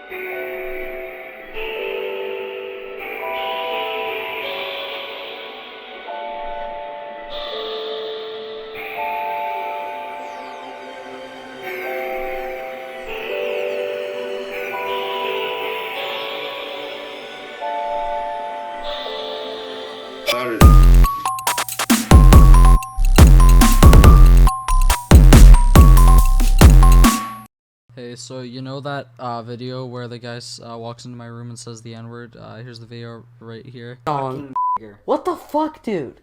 Hey, so you know that video where the guy walks into my room and says the N-word? Here's the video right here. What the fuck, dude?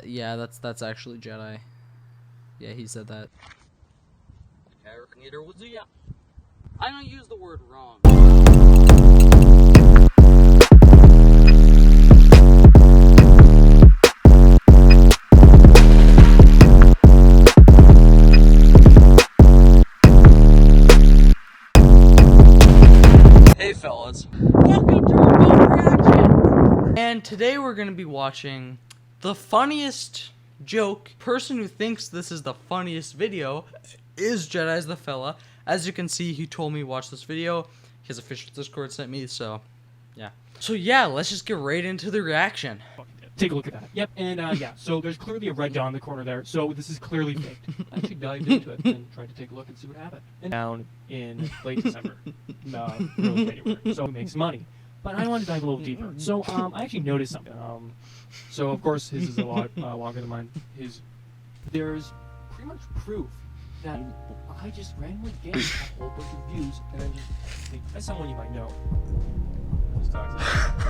Yeah, that's actually Jedi. Yeah, he said that. I don't use the word wrong. Hey fellas, welcome to Remote Reaction! And today we're gonna be watching the funniest joke. Person who thinks this is the funniest video is Jedi's the fella. As you can see, he told me to watch this video. His official Discord sent me, so yeah. So yeah, let's just get right into the reaction. Take a look at that. Yep, and yeah, so there's clearly a red dot in the corner there, so this is clearly faked. I actually dived into it and tried to take a look and see what happened. And down in late December, early January, so it makes money. But I want to dive a little deeper. So I actually noticed something. So of course his is a lot longer than mine. There's pretty much proof that I just randomly gained a whole bunch of views, and then just think, as someone you might know.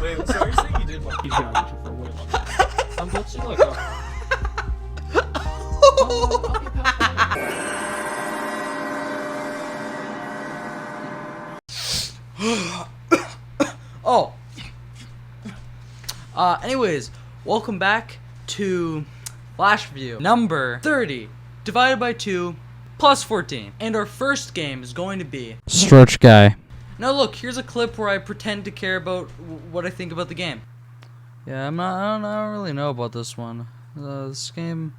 Wait, so are you saying you did like he's been on YouTube for a way long time? I'm about to look Oh. Anyways, welcome back to Flash View number 30 divided by 2 plus 14. And our first game is going to be Stretch Guy. Now look, here's a clip where I pretend to care about what I think about the game. Yeah, I don't really know about this one. This game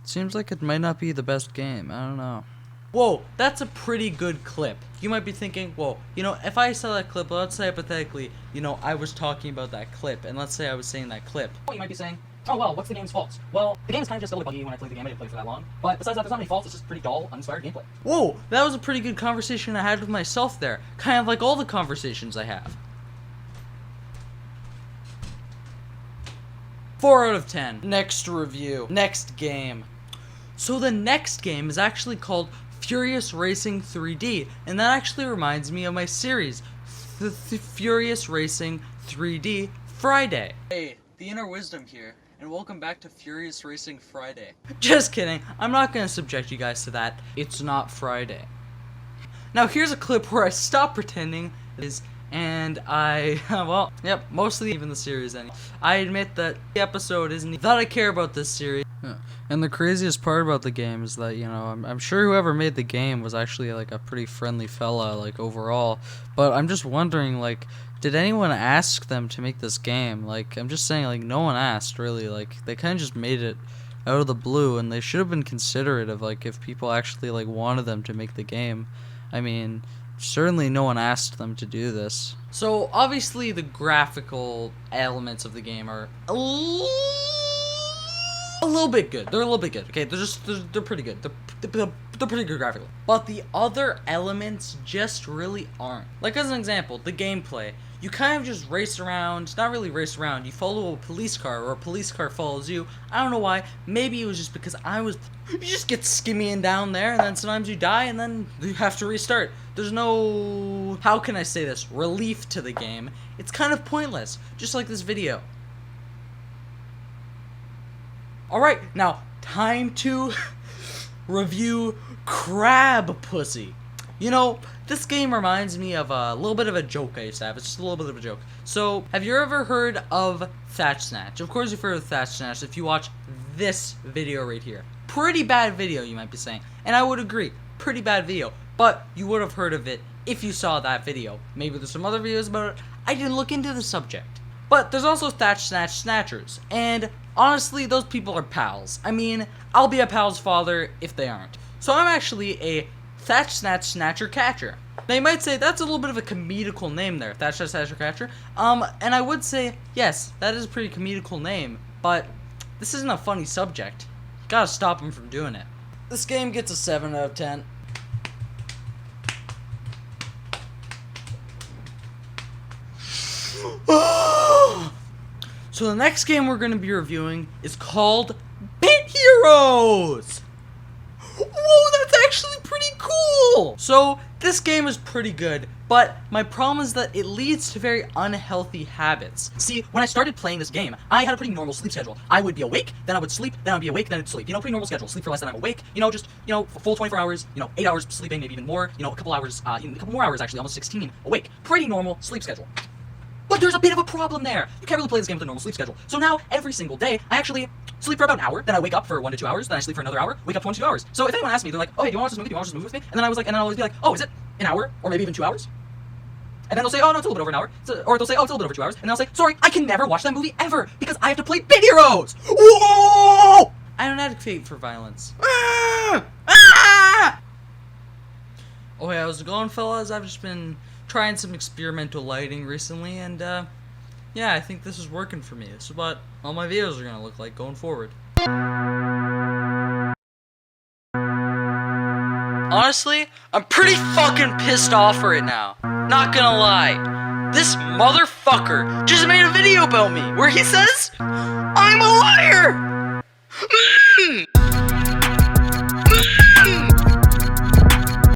seems like it might not be the best game. I don't know. Whoa, that's a pretty good clip. You might be thinking, whoa, you know, if I saw that clip, let's say hypothetically, you know, I was talking about that clip, and let's say I was saying that clip. You might be saying, oh well, what's the game's faults? Well, the game's kind of just a little buggy when I played the game. I didn't play for that long. But besides that, there's not many faults. It's just pretty dull, uninspired gameplay. Whoa, that was a pretty good conversation I had with myself there. Kind of like all the conversations I have. 4 out of 10. Next review. Next game. So the next game is actually called Furious Racing 3D, and that actually reminds me of my series, Furious Racing 3D Friday. Hey, Theinnerwizdom here, and welcome back to Furious Racing Friday. Just kidding, I'm not gonna subject you guys to that. It's not Friday. Now here's a clip where I stop pretending and I, well, yep, mostly even the series anyway. I admit that the episode isn't that I care about this series. And the craziest part about the game is that, you know, I'm sure whoever made the game was actually like a pretty friendly fella, like overall. But I'm just wondering, like, did anyone ask them to make this game? Like, I'm just saying, like, no one asked, really. Like, they kind of just made it out of the blue, and they should have been considerate of, like, if people actually, like, wanted them to make the game. I mean, certainly no one asked them to do this. So, obviously, the graphical elements of the game are a little bit good. They're a little bit good, okay? They're pretty good. They're pretty good graphically. But the other elements just really aren't. Like, as an example, the gameplay. You kind of just race around, not really race around, you follow a police car, or a police car follows you. I don't know why. Maybe it was just because you just get skimmying down there, and then sometimes you die, and then you have to restart. There's no, how can I say this, relief to the game. It's kind of pointless, just like this video. Alright, now, time to review Crab Pussy. You know, this game reminds me of a little bit of a joke I used to have. It's just a little bit of a joke. So, have you ever heard of Thatch Snatch? Of course you've heard of Thatch Snatch if you watch this video right here. Pretty bad video, you might be saying. And I would agree, pretty bad video. But you would have heard of it if you saw that video. Maybe there's some other videos about it. I didn't look into the subject. But there's also Thatch Snatch Snatchers. And honestly, those people are pals. I mean, I'll be a pal's father if they aren't. So I'm actually a Thatch Snatch Snatcher Catcher. Now you might say that's a little bit of a comedical name there, That's Just Asher Catcher. And I would say, yes, that is a pretty comedical name, but this isn't a funny subject. You gotta stop him from doing it. This game gets a 7 out of 10. So the next game we're going to be reviewing is called Bit Heroes! Whoa, that's actually pretty cool! So, this game is pretty good, but my problem is that it leads to very unhealthy habits. See, when I started playing this game, I had a pretty normal sleep schedule. I would be awake, then I would sleep, then I'd be awake, then I'd sleep. You know, pretty normal schedule. Sleep for less than I'm awake. You know, just, you know, full 24 hours, you know, 8 hours sleeping, maybe even more. You know, a couple hours, a couple more hours actually, almost 16 awake. Pretty normal sleep schedule. But there's a bit of a problem there. You can't really play this game with a normal sleep schedule. So now, every single day, I actually sleep for about an hour, then I wake up for 1 to 2 hours, then I sleep for another hour, wake up for 1 to 2 hours. So if anyone asks me, they're like, oh, hey, do you want to watch this movie? Do you want to watch this movie with me? And then I was like, and then I'll always be like, oh, is it an hour? Or maybe even 2 hours? And then they'll say, oh, no, it's a little bit over an hour. Or they'll say, oh, it's a little bit over 2 hours. And then I'll say, sorry, I can never watch that movie ever, because I have to play Bit Heroes! Whoa! I don't advocate for violence. Ah! Oh, hey, how's it going, fellas? I've just been trying some experimental lighting recently, and, yeah, I think this is working for me. This is what all my videos are gonna look like going forward. Honestly, I'm pretty fucking pissed off right now. Not gonna lie. This motherfucker just made a video about me where he says, I'm a liar!